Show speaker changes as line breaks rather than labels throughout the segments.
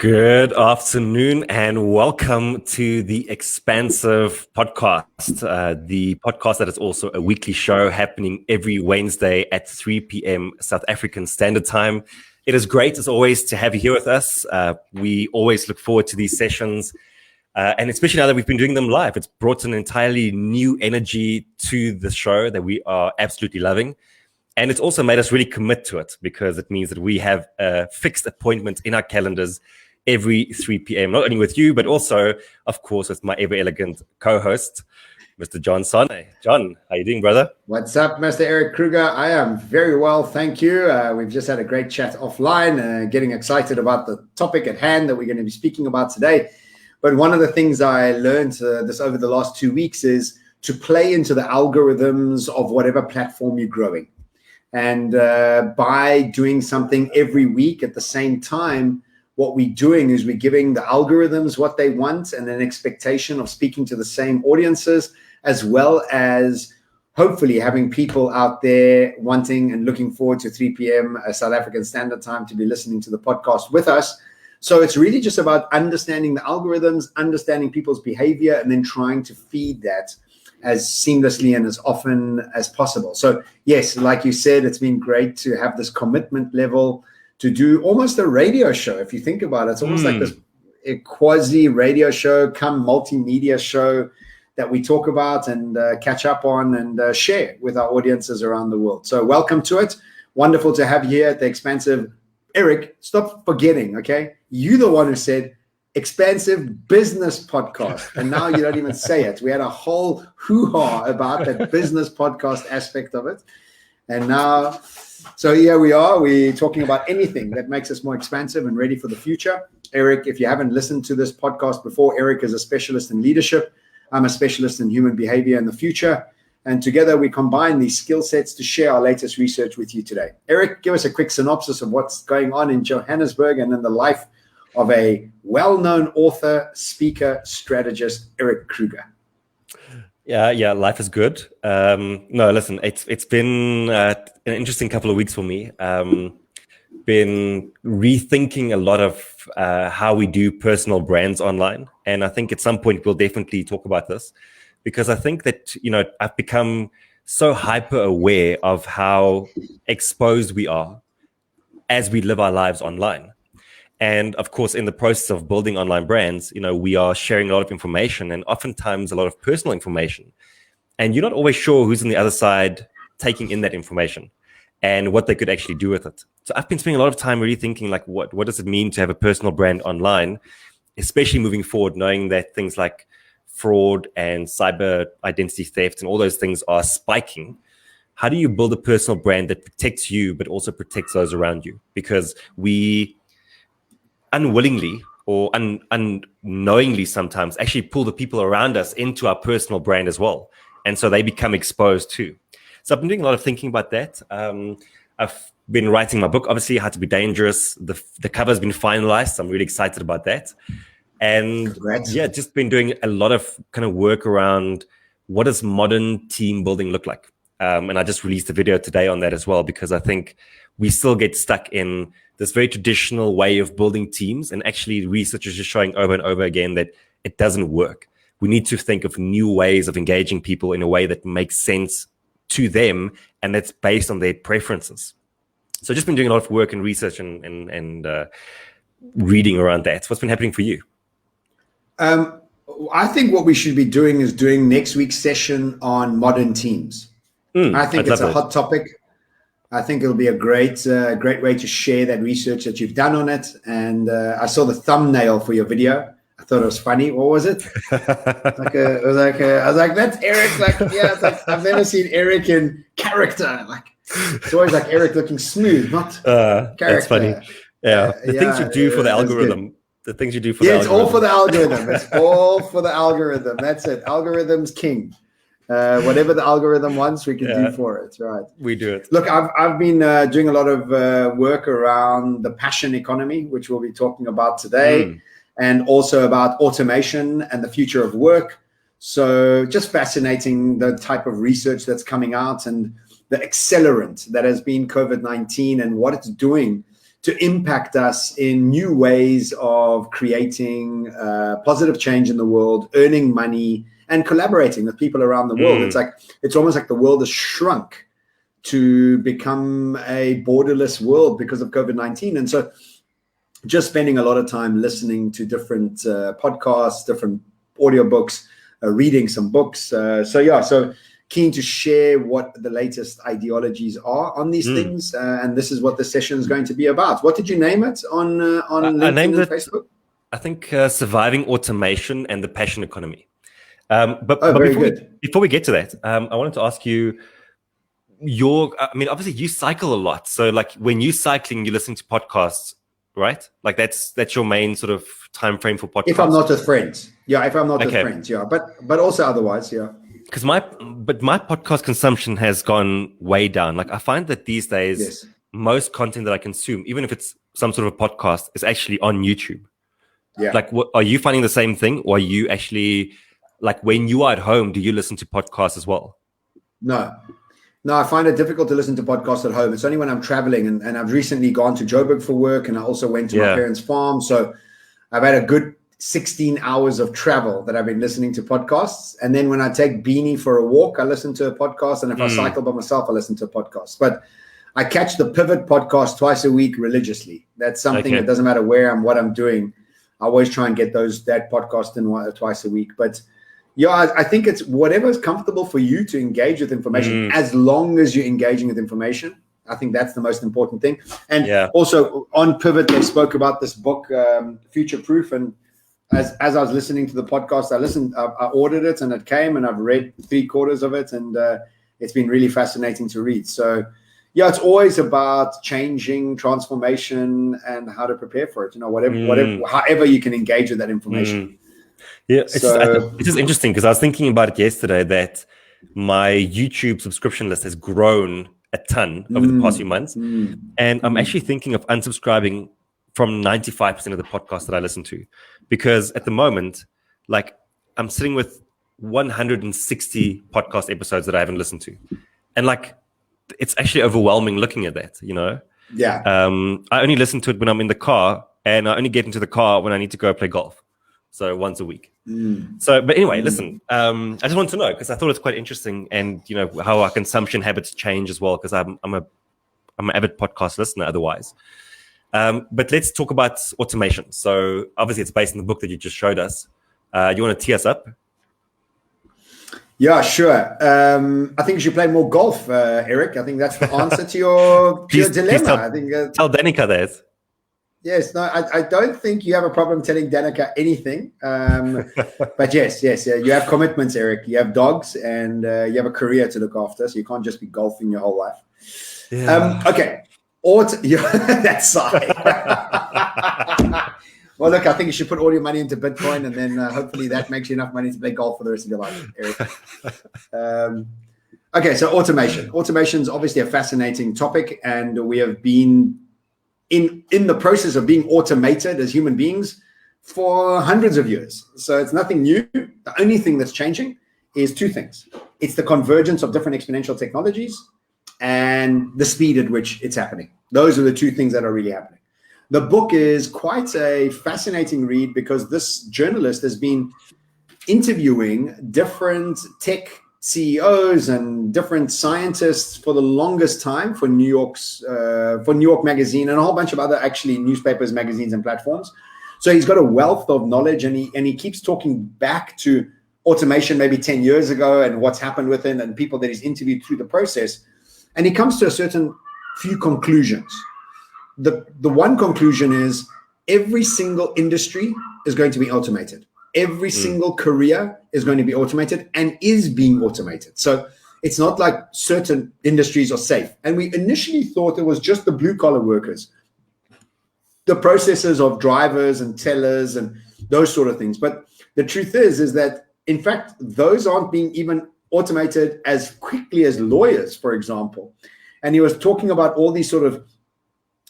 Good afternoon and welcome to the Expansive podcast, the podcast that is also a weekly show happening every Wednesday at 3 p.m. South African Standard Time. It is great, as always, to have you here with us. We always look forward to these sessions, and especially now that we've been doing them live, it's brought an entirely new energy to the show that we are absolutely loving. And it's also made us really commit to it because it means that we have a fixed appointment in our calendars every 3 p.m., not only with you, but also, of course, with my ever-elegant co-host, Mr. John Sanei. John, how you doing, brother?
What's up, Mr. Erik Kruger? I am very well, thank you. We've just had a great chat offline, getting excited about the topic at hand that we're going to be speaking about today. But one of the things I learned this over the last 2 weeks is to play into the algorithms of whatever platform you're growing. And by doing something every week at the same time, what we're doing is we're giving the algorithms what they want and an expectation of speaking to the same audiences, as well as hopefully having people out there wanting and looking forward to 3 p.m. South African Standard Time to be listening to the podcast with us. So it's really just about understanding the algorithms, understanding people's behavior, and then trying to feed that as seamlessly and as often as possible. So yes, like you said, it's been great to have this commitment level to do almost a radio show. If you think about it, it's almost like this quasi radio show, come multimedia show that we talk about and catch up on and share with our audiences around the world. So welcome to it. Wonderful to have you here at the Expansive. Erik, stop forgetting, okay? You the one who said Expansive Business Podcast, and now you don't even say it. We had a whole hoo-ha about that business podcast aspect of it, and now, so here we are. We're talking about anything that makes us more expansive and ready for the future. Erik, if you haven't listened to this podcast before, Erik is a specialist in leadership. I'm a specialist in human behavior in the future, and together we combine these skill sets to share our latest research with you today. Erik, give us a quick synopsis of what's going on in Johannesburg and in the life of a well-known author, speaker, strategist, Erik Kruger.
Yeah, life is good. No, listen, it's been an interesting couple of weeks for me. Been rethinking a lot of how we do personal brands online, and I think at some point we'll definitely talk about this because I think that I've become so hyper aware of how exposed we are as we live our lives online. And of course, in the process of building online brands, we are sharing a lot of information and oftentimes a lot of personal information. And you're not always sure who's on the other side taking in that information and what they could actually do with it. So I've been spending a lot of time really thinking, like, what does it mean to have a personal brand online, especially moving forward, knowing that things like fraud and cyber identity theft and all those things are spiking. How do you build a personal brand that protects you, but also protects those around you? Because we unwillingly or unknowingly sometimes actually pull the people around us into our personal brand as well. And so they become exposed too. So I've been doing a lot of thinking about that. I've been writing my book, obviously, How to Be Dangerous. The cover's been finalized. So I'm really excited about that. And
Congrats.
Yeah, just been doing a lot of kind of work around what does modern team building look like? And I just released a video today on that as well, because I think we still get stuck in this very traditional way of building teams, and actually research is just showing over and over again that it doesn't work. We need to think of new ways of engaging people in a way that makes sense to them and that's based on their preferences. So just been doing a lot of work and research and reading around that. What's been happening for you?
I think what we should be doing is doing next week's session on modern teams. I think it's a hot topic. I think it'll be a great way to share that research that you've done on it. And I saw the thumbnail for your video. I thought it was funny. What was it? I was like, that's Erik. Like, yeah, it's like, I've never seen Erik in character. Like, it's always like Erik looking smooth, not character.
That's funny. Yeah, the things you do for the algorithm. The things you do for the algorithm.
Yeah, it's all for the algorithm. It's all for the algorithm. That's it. Algorithm's king. Whatever the algorithm wants, we can do for it, right?
We do it.
Look, I've been doing a lot of work around the passion economy, which we'll be talking about today, and also about automation and the future of work. So just fascinating, the type of research that's coming out and the accelerant that has been COVID-19 and what it's doing to impact us in new ways of creating positive change in the world, earning money, and collaborating with people around the world. It's almost like the world has shrunk to become a borderless world because of COVID-19. And so just spending a lot of time listening to different podcasts, different audiobooks, reading some books. So keen to share what the latest ideologies are on these things. And this is what the session is going to be about. What did you name it on LinkedIn and Facebook?
I think Surviving Automation and the Passion Economy. But before we get to that, I wanted to ask you, obviously you cycle a lot. So like when you're cycling, you're listening to podcasts, right? Like that's your main sort of time frame for podcasts.
If I'm not with friends. Yeah, if I'm not with friends, yeah. But also otherwise, yeah.
Because my podcast consumption has gone way down. Like I find that these days, most content that I consume, even if it's some sort of a podcast, is actually on YouTube. Yeah. Like, are you finding the same thing? Or are you actually, like when you are at home, do you listen to podcasts as well?
No, I find it difficult to listen to podcasts at home. It's only when I'm traveling, and I've recently gone to Joburg for work, and I also went to my parents' farm. So I've had a good 16 hours of travel that I've been listening to podcasts. And then when I take Beanie for a walk, I listen to a podcast. And if I cycle by myself, I listen to a podcast. But I catch the Pivot podcast twice a week religiously. That's something that doesn't matter where I'm, what I'm doing. I always try and get that podcast in twice a week. But yeah, I think it's whatever's comfortable for you to engage with information, as long as you're engaging with information. I think that's the most important thing. And also on Pivot, they spoke about this book, Future Proof. And as I was listening to the podcast, I ordered it and it came, and I've read 3/4 of it. And it's been really fascinating to read. So yeah, it's always about changing, transformation, and how to prepare for it. However you can engage with that information.
Yeah, it's just interesting because I was thinking about it yesterday that my YouTube subscription list has grown a ton over the past few months. And I'm actually thinking of unsubscribing from 95% of the podcasts that I listen to, because at the moment, like I'm sitting with 160 podcast episodes that I haven't listened to. And like, it's actually overwhelming looking at that,
Yeah.
I only listen to it when I'm in the car, and I only get into the car when I need to go play golf. So once a week. So, but anyway, listen, I just want to know, because I thought it's quite interesting, and how our consumption habits change as well, because I'm an avid podcast listener otherwise. But let's talk about automation. So obviously it's based on the book that you just showed us. You want to tee us up?
Yeah, sure. I think you should play more golf, Erik. I think that's the answer to your dilemma.
Tell Danica that.
Yes, no, I don't think you have a problem telling Danica anything. But yes, you have commitments, Erik. You have dogs, and you have a career to look after, so you can't just be golfing your whole life. Yeah. Okay. That's sigh. Well, look, I think you should put all your money into Bitcoin, and then hopefully that makes you enough money to play golf for the rest of your life, Erik. Okay, so automation. Automation is obviously a fascinating topic, and we have been in the process of being automated as human beings for hundreds of years. So it's nothing new. The only thing that's changing is two things. It's the convergence of different exponential technologies and the speed at which it's happening. Those are the two things that are really happening. The book is quite a fascinating read, because this journalist has been interviewing different tech CEOs and different scientists for the longest time for New York Magazine and a whole bunch of other actually newspapers, magazines, and platforms. So he's got a wealth of knowledge, and he keeps talking back to automation maybe 10 years ago and what's happened with it and people that he's interviewed through the process. And he comes to a certain few conclusions. The one conclusion is every single industry is going to be automated. Every single career is going to be automated and is being automated. So it's not like certain industries are safe. And we initially thought it was just the blue collar workers, the processes of drivers and tellers and those sort of things. But the truth is that, in fact, those aren't being even automated as quickly as lawyers, for example. And he was talking about all these sort of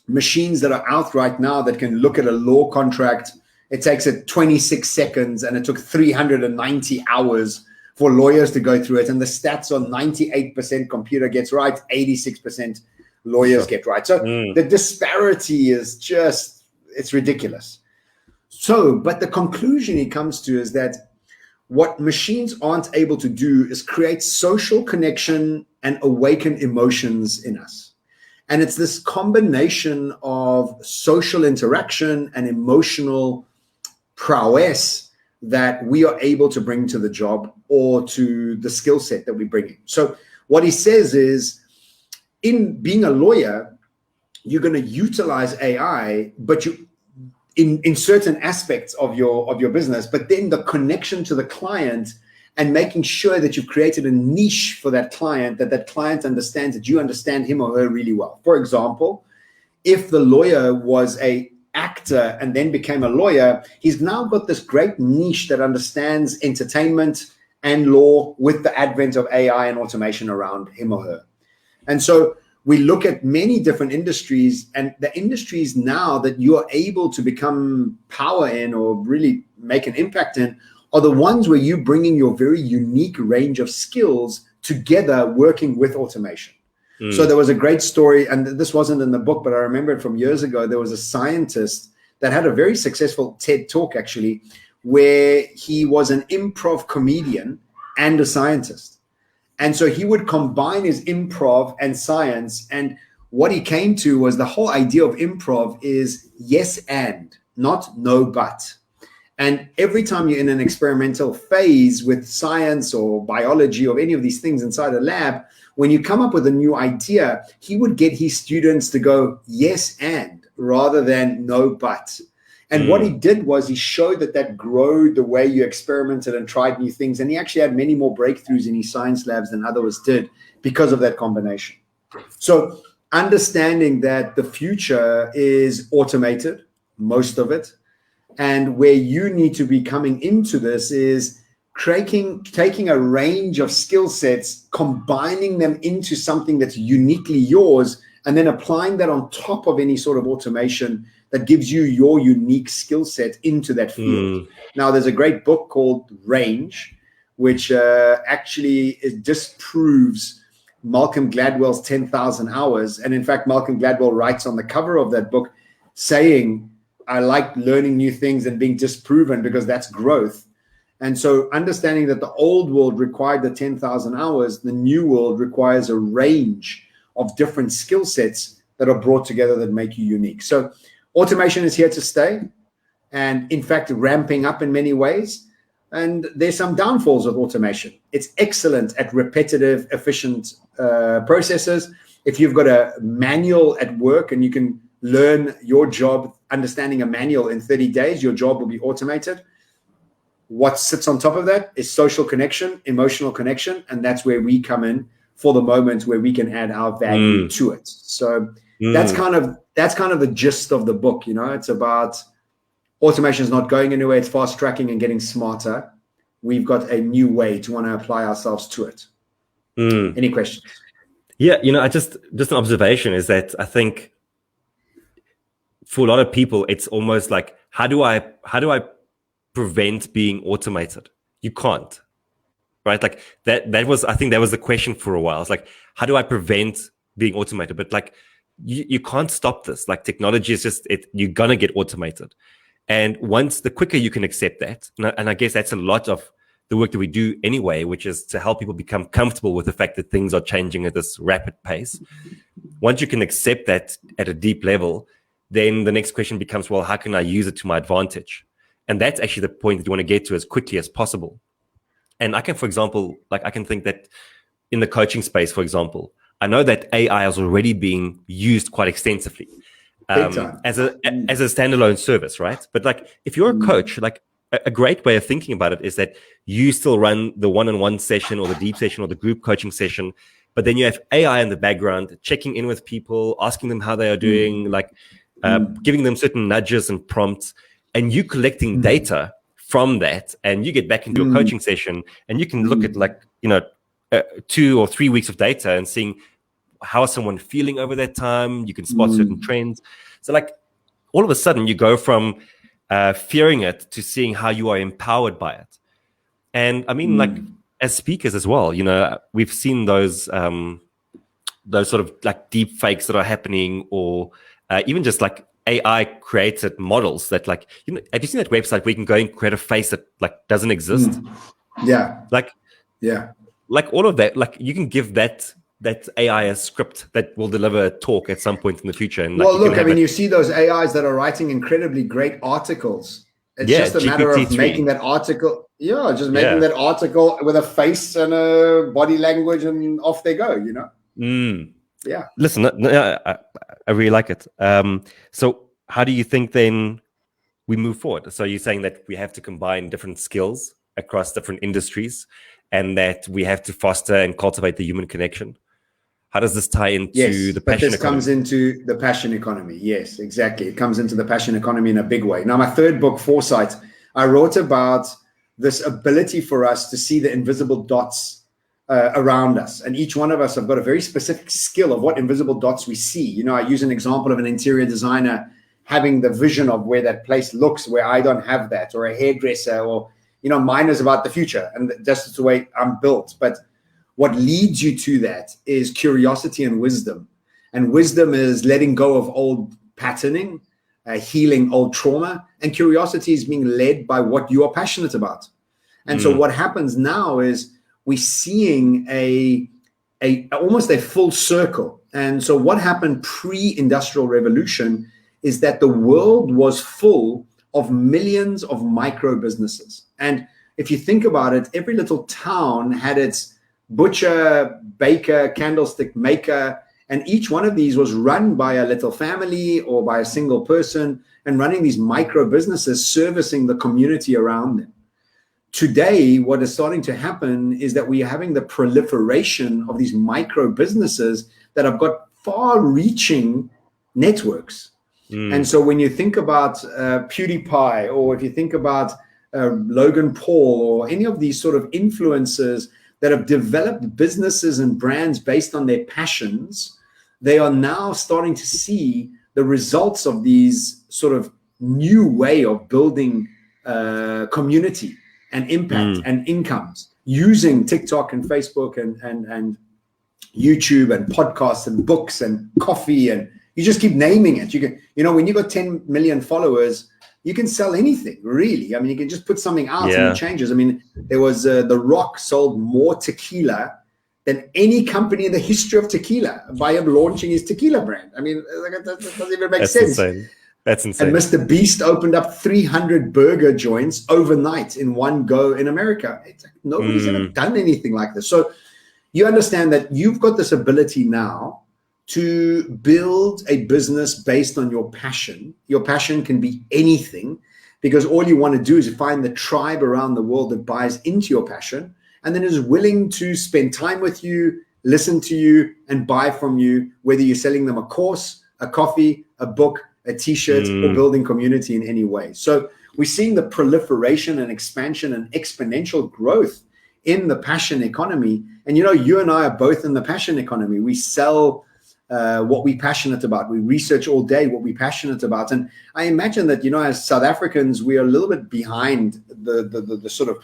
machines that are out right now that can look at a law contract. It takes it 26 seconds, and it took 390 hours for lawyers to go through it. And the stats on 98% computer gets right, 86% lawyers
Sure.
get right. So the disparity is just, it's ridiculous. So, but the conclusion he comes to is that what machines aren't able to do is create social connection and awaken emotions in us. And it's this combination of social interaction and emotional prowess that we are able to bring to the job or to the skill set that we bring in. So what he says is, in being a lawyer, you're going to utilize AI, but you in certain aspects of your business, but then the connection to the client and making sure that you've created a niche for that client, that client understands that you understand him or her really well. For example, if the lawyer was a actor and then became a lawyer, he's now got this great niche that understands entertainment and law with the advent of AI and automation around him or her. And so we look at many different industries, and the industries now that you are able to become power in or really make an impact in are the ones where you bring in your very unique range of skills together working with automation. So there was a great story, and this wasn't in the book, but I remember it from years ago. There was a scientist that had a very successful TED Talk, actually, where he was an improv comedian and a scientist. And so he would combine his improv and science. And what he came to was the whole idea of improv is yes and, not no but. And every time you're in an experimental phase with science or biology or any of these things inside a lab, when you come up with a new idea, he would get his students to go yes and rather than no but. And what he did was he showed that growed the way you experimented and tried new things. And he actually had many more breakthroughs in his science labs than others did because of that combination. So understanding that the future is automated, most of it, and where you need to be coming into this is taking a range of skill sets, combining them into something that's uniquely yours, and then applying that on top of any sort of automation that gives you your unique skill set into that field. Now, there's a great book called Range, which actually disproves Malcolm Gladwell's 10,000 hours. And in fact, Malcolm Gladwell writes on the cover of that book saying, I like learning new things and being disproven because that's growth. And so understanding that the old world required the 10,000 hours, the new world requires a range of different skill sets that are brought together that make you unique. So automation is here to stay, and in fact, ramping up in many ways. And there's some downfalls of automation. It's excellent at repetitive, efficient processes. If you've got a manual at work and you can learn your job, understanding a manual in 30 days, your job will be automated. What sits on top of that is social connection, emotional connection, and that's where we come in for the moment where we can add our value to it. So that's kind of the gist of the book. You know, it's about automation is not going anywhere. It's fast tracking and getting smarter. We've got a new way to want to apply ourselves to it. Any questions?
Yeah, you know, I just an observation is that I think for a lot of people, it's almost like, how do I prevent being automated? You can't, right? Like that was, I think that was the question for a while. It's like, how do I prevent being automated? But like, you can't stop this. Like technology is just, you're gonna get automated. And the quicker you can accept that, and I guess that's a lot of the work that we do anyway, which is to help people become comfortable with the fact that things are changing at this rapid pace. Once you can accept that at a deep level, then the next question becomes, well, how can I use it to my advantage? And that's actually the point that you want to get to as quickly as possible. And I can, for example, like I can think that in the coaching space, for example, I know that AI is already being used quite extensively as a standalone service, right? But like if you're a coach, like a great way of thinking about it is that you still run the one-on-one session or the deep session or the group coaching session, but then you have AI in the background, checking in with people, asking them how they are doing, like giving them certain nudges and prompts, and you collecting data from that, and you get back into a coaching session, and you can look at 2 or 3 weeks of data and seeing how is someone feeling over that time. You can spot certain trends. So like all of a sudden you go from fearing it to seeing how you are empowered by it. And I mean, like as speakers as well, you know, we've seen those those sort of like deep fakes that are happening, or even just like AI created models that, like, have you seen that website where you can go and create a face that like doesn't exist?
Yeah.
Like,
yeah.
Like all of that, like you can give that AI a script that will deliver a talk at some point in the future. And like,
Well, look, I mean, you see those AIs that are writing incredibly great articles. It's just a matter of making that article. Yeah, just making that article with a face and a body language, and off they go, Yeah.
Listen, I really like it. So how do you think then we move forward? So you're saying that we have to combine different skills across different industries, and that we have to foster and cultivate the human connection. How does this tie into the passion economy?
Comes into the passion economy. Yes, exactly. It comes into the passion economy in a big way. Now, my third book, Foresight, I wrote about this ability for us to see the invisible dots around us. And each one of us have got a very specific skill of what invisible dots we see. I use an example of an interior designer having the vision of where that place looks, where I don't have that, or a hairdresser, or, mine is about the future. And that's the way I'm built. But what leads you to that is curiosity and wisdom. And wisdom is letting go of old patterning, healing old trauma. And curiosity is being led by what you are passionate about. And so what happens now is we're seeing almost a full circle. And so what happened pre-industrial revolution is that the world was full of millions of micro businesses. And if you think about it, every little town had its butcher, baker, candlestick maker, and each one of these was run by a little family or by a single person, and running these micro businesses, servicing the community around them. Today, what is starting to happen is that we are having the proliferation of these micro businesses that have got far-reaching networks. And so when you think about PewDiePie, or if you think about Logan Paul, or any of these sort of influencers that have developed businesses and brands based on their passions, they are now starting to see the results of these sort of new way of building community and impact and incomes using TikTok and Facebook and YouTube and podcasts and books and coffee, and you just keep naming it. You can, when you got 10 million followers, you can sell anything, really. I mean, you can just put something out and it changes. I mean, there was The Rock sold more tequila than any company in the history of tequila by him launching his tequila brand. I mean, that doesn't even make sense.
Insane. That's insane.
And Mr. Beast opened up 300 burger joints overnight in one go in America. It's like nobody's ever done anything like this. So you understand that you've got this ability now to build a business based on your passion. Your passion can be anything, because all you want to do is find the tribe around the world that buys into your passion and then is willing to spend time with you, listen to you, and buy from you, whether you're selling them a course, a coffee, a book, a t-shirt, or building community in any way. So we're seeing the proliferation and expansion and exponential growth in the passion economy. And, you and I are both in the passion economy. We sell what we're passionate about. We research all day what we're passionate about. And I imagine that, as South Africans, we are a little bit behind the sort of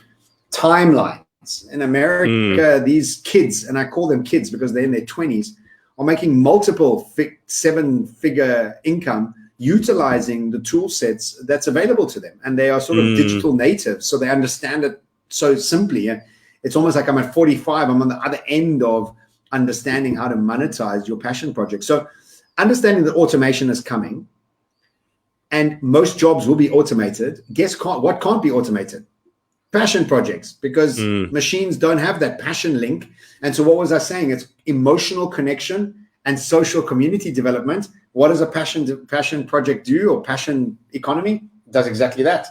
timelines. In America, these kids, and I call them kids because they're in their 20s, are making multiple seven-figure income utilizing the tool sets that's available to them. And they are sort of digital natives, so they understand it so simply. It's almost like I'm at 45, I'm on the other end of understanding how to monetize your passion project. So understanding that automation is coming and most jobs will be automated. Guess what can't be automated? Passion projects, because machines don't have that passion link. And so what was I saying? It's emotional connection and social community development. What does a passion project do, or passion economy? It does exactly that.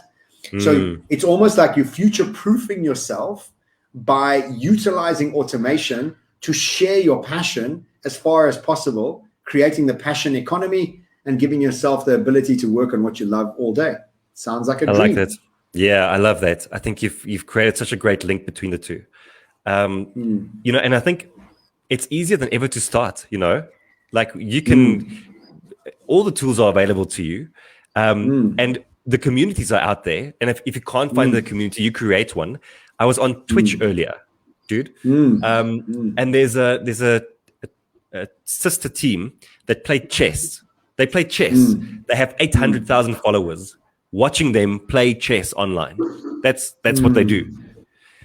So it's almost like you're future-proofing yourself by utilizing automation to share your passion as far as possible, creating the passion economy and giving yourself the ability to work on what you love all day. Sounds like a dream.
I like that. Yeah, I love that. I think you've created such a great link between the two. And I think it's easier than ever to start, like you can, all the tools are available to you. And the communities are out there. And if you can't find the community, you create one. I was on Twitch earlier, dude. And there's a sister team that play chess. They play chess. They have 800,000 followers watching them play chess online. That's what they do.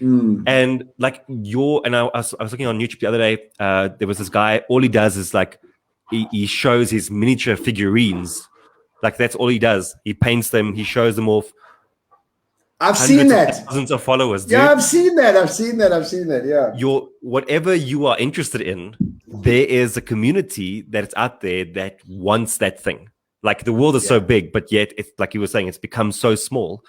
And like I was looking on YouTube the other day. There was this guy. All he does is like he shows his miniature figurines. Like that's all he does. He paints them. He shows them off.
I've seen that.
Thousands of followers. Dude.
Yeah, I've seen that. Yeah.
Whatever you are interested in, there is a community that's out there that wants that thing. Like the world is so big, but yet it's like you were saying, it's become so small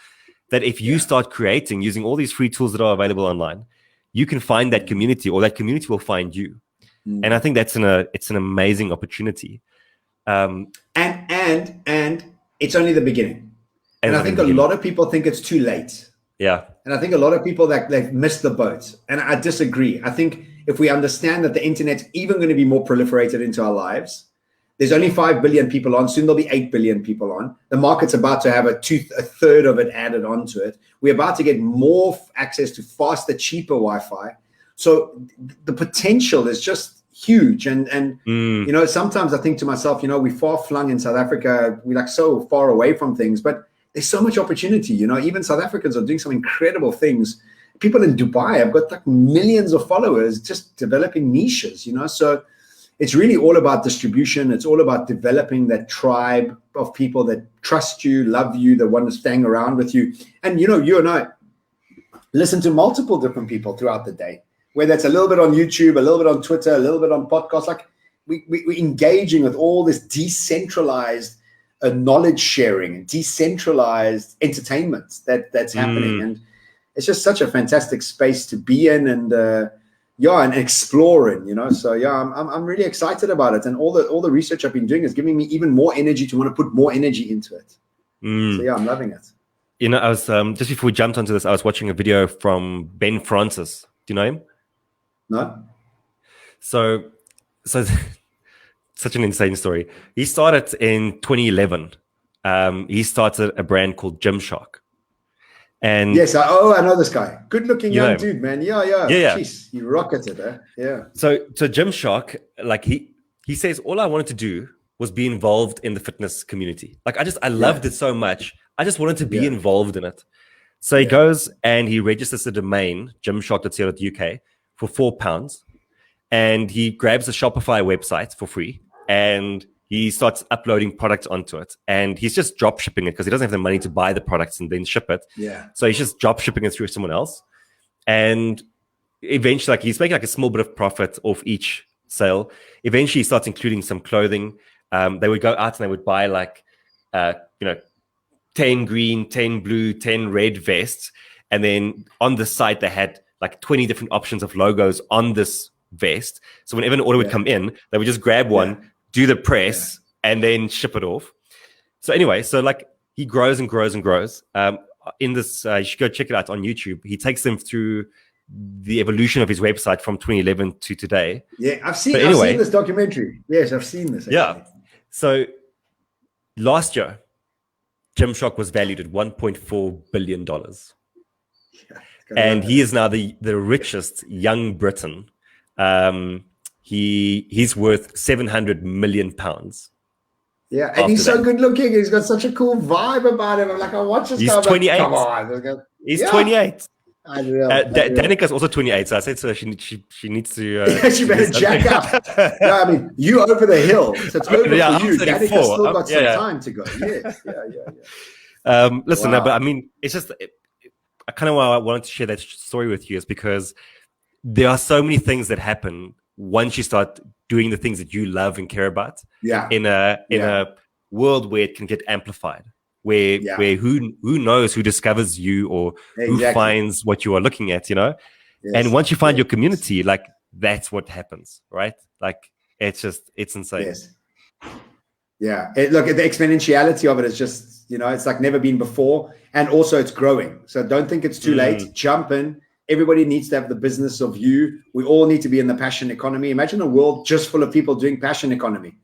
that if you start creating using all these free tools that are available online, you can find that community, or that community will find you. And I think it's an amazing opportunity.
And it's only the beginning. And I think a lot of people think it's too late.
Yeah.
And I think a lot of people that they've missed the boat. And I disagree. I think if we understand that the internet's even going to be more proliferated into our lives, there's only 5 billion people on. Soon there'll be 8 billion people on. The market's about to have a third of it added onto it. We're about to get more access to faster, cheaper Wi-Fi. So the potential is just huge. And you know, sometimes I think to myself, you know, we're far flung in South Africa. We're like so far away from things, but there's so much opportunity. You know, even South Africans are doing some incredible things. People in Dubai have got like millions of followers just developing niches, you know. So it's really all about distribution. It's all about developing that tribe of people that trust you, love you, that want to hang around with you. And, you know, you and I listen to multiple different people throughout the day, whether it's a little bit on YouTube, a little bit on Twitter, a little bit on podcasts. Like we're engaging with all this decentralized knowledge sharing and decentralized entertainment that's happening. And it's just such a fantastic space to be in and exploring, you know. So I'm really excited about it. And all the research I've been doing is giving me even more energy to want to put more energy into it. So I'm loving it.
You know, I was just before we jumped onto this, I was watching a video from Ben Francis. Do you know him?
No.
So such an insane story. He started in 2011. He started a brand called Gymshark. And
yes, I know this guy. Good looking young dude, man. Yeah. Jeez, he rocketed, eh? Yeah.
So Gymshark, like he says, all I wanted to do was be involved in the fitness community. Like I loved it so much. I just wanted to be involved in it. So he goes and he registers the domain gymshark.co.uk for £4. And he grabs the Shopify website for free and he starts uploading products onto it. And he's just drop shipping it because he doesn't have the money to buy the products and then ship it.
Yeah. So
he's just drop shipping it through someone else. And eventually, like he's making like a small bit of profit off each sale. Eventually, he starts including some clothing. They would go out and they would buy like, 10 green, 10 blue, 10 red vests. And then on the site, they had like 20 different options of logos on this vest. So whenever an order would come in, they would just grab one, do the press, and then ship it off. So anyway, so like he grows and grows and grows. In this, you should go check it out on YouTube. He takes them through the evolution of his website from 2011 to today.
Yeah, I've seen this documentary. Yes, I've seen this. Actually.
Yeah. So last year, Gymshark was valued at $1.4 billion. And he is now the richest young Briton. He's worth £700 million.
Yeah, and he's so good looking. He's got such a cool vibe about him. I'm like, I watch this guy.
He's 28.
Come on.
He's 28.
Danica's
also 28, so I said so she needs to...
she better jack up. No, I mean, you over the hill, so it's over for you. Danica's still got some time to go. Yes, yeah.
Listen, no, but I mean, it's just... I kind of wanted to share that story with you is because there are so many things that happen once you start doing the things that you love and care about.
Yeah.
In a world where it can get amplified, where who knows who discovers you or who finds what you are looking at, you know? Yes. And once you find your community, like that's what happens, right? Like it's insane.
Yes. Yeah. Look, the exponentiality of it is just, you know, it's like never been before. And also it's growing. So don't think it's too late. Jump in. Everybody needs to have the business of you. We all need to be in the passion economy. Imagine a world just full of people doing passion economy.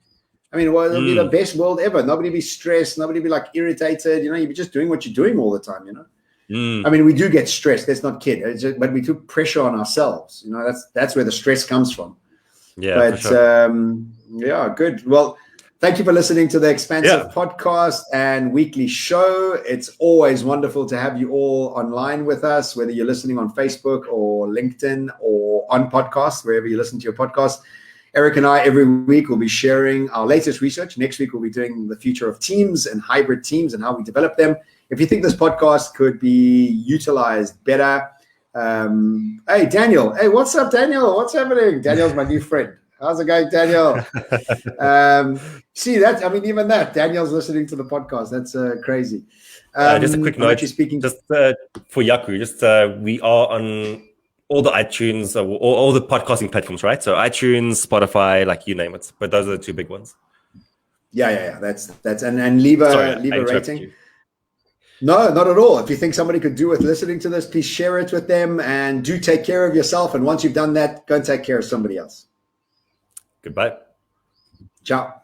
I mean, well, it'll be the best world ever. Nobody be stressed. Nobody be like irritated. You know, you'd be just doing what you're doing all the time, you know? I mean, we do get stressed. Let's not kid. But we took pressure on ourselves. You know, that's where the stress comes from.
Yeah, for
But
sure.
yeah, good. Well, thank you for listening to the Expansive podcast and weekly show. It's always wonderful to have you all online with us, whether you're listening on Facebook or LinkedIn or on podcast, wherever you listen to your podcast. Erik and I, every week, will be sharing our latest research. Next week, we'll be doing the future of teams and hybrid teams and how we develop them. If you think this podcast could be utilized better, hey, Daniel. Hey, what's up, Daniel? What's happening? Daniel's my new friend. How's it going, Daniel? See that? I mean, even that, Daniel's listening to the podcast. That's crazy.
Just a quick
I'm
note,
actually speaking
just for Yaku, just we are on all the iTunes, all the podcasting platforms, right? So iTunes, Spotify, like you name it. But those are the two big ones.
Yeah. That's and leave a rating.
You.
No, not at all. If you think somebody could do with listening to this, please share it with them, and do take care of yourself. And once you've done that, go and take care of somebody else.
Goodbye.
Ciao.